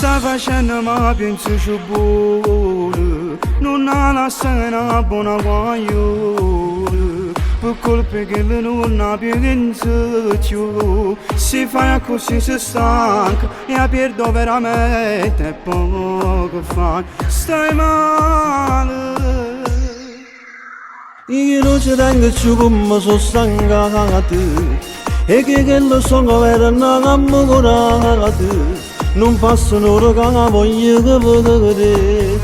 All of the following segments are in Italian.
sta facendo ma penso ci vuole, non ha la sera buona guaglione, per colpe che le non ha più più, si fa così si stanca e a perdo veramente poco fa, stai male. Io non ci tengo più come sono stancato, e che lo sono per innamorato. Non passano ore che voglio vedere,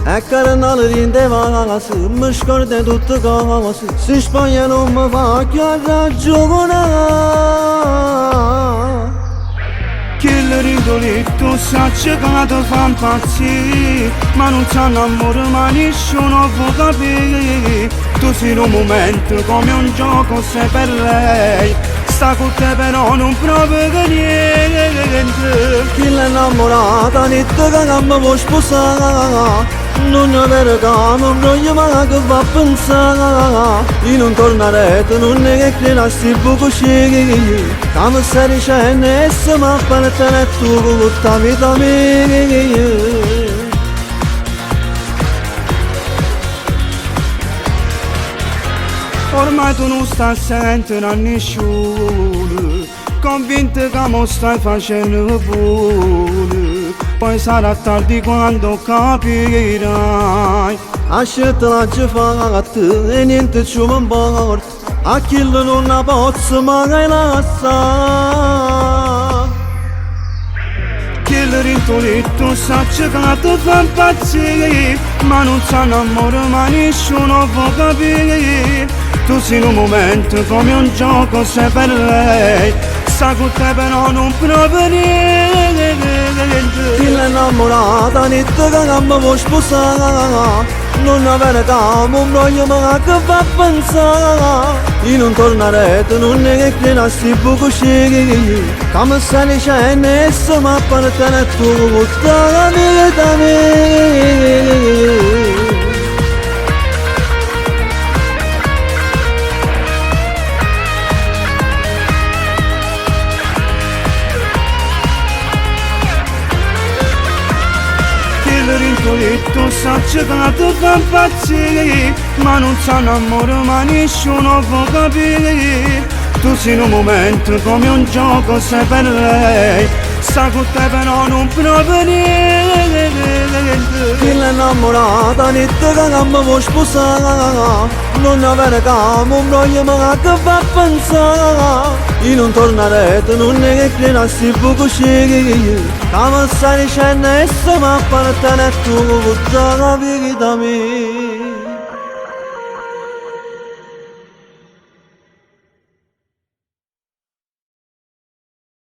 e carnale rinde vacanze, mi scorda tutte cose, se Spagna non mi fa più ragionare. Che le rigoletto sa che ti fa impazzire, ma non c'hanno amore ma nessuno può capire. Tu sei in un momento come un gioco sei per lei, sta con te però non provoca niente. Chi l'è innamorata, niente che non mi può sposare, non è vero che non voglio mai che va a pensare. Io non tornerei, non è che credassi poco scegli, che mi stai dicendo e se mi appartiene tu con tutta vita mia. Ormai tu non stai a sentire a nessuno, convinto che mi stai facendo buono, poi sarà tardi quando capirai. A scelta la ci fa a te e niente ci mi importa, a chi non la posso mai lasciare. Che il rintoletto sa che ti fa impazzire, ma non c'hanno amore ma nessuno può capire. Tu sei in un momento come un gioco sei per lei, sta con te però non proprio niente. Chi l'è innamorata, niente che non mi può sposare, non è vero che non voglio mai che va a pensare. Io non tornerei, non è che credassi poco scegli, che mi stai dicendo e se mi appartiene tu tutta la vita mia. Il rintoletto sa che ti fa impazzire, ma non c'hanno amore ma nessuno può capire. Tu sei in un momento come un gioco sei per lei, sta con te però non proprio niente. Chi l'è innamorata, niente che non mi può sposare, non è vero che non voglio mai che va a pensare. Io non tornerei, non è che credassi poco scegli, che mi stai dicendo e se mi appartiene tu tutta la vita mia.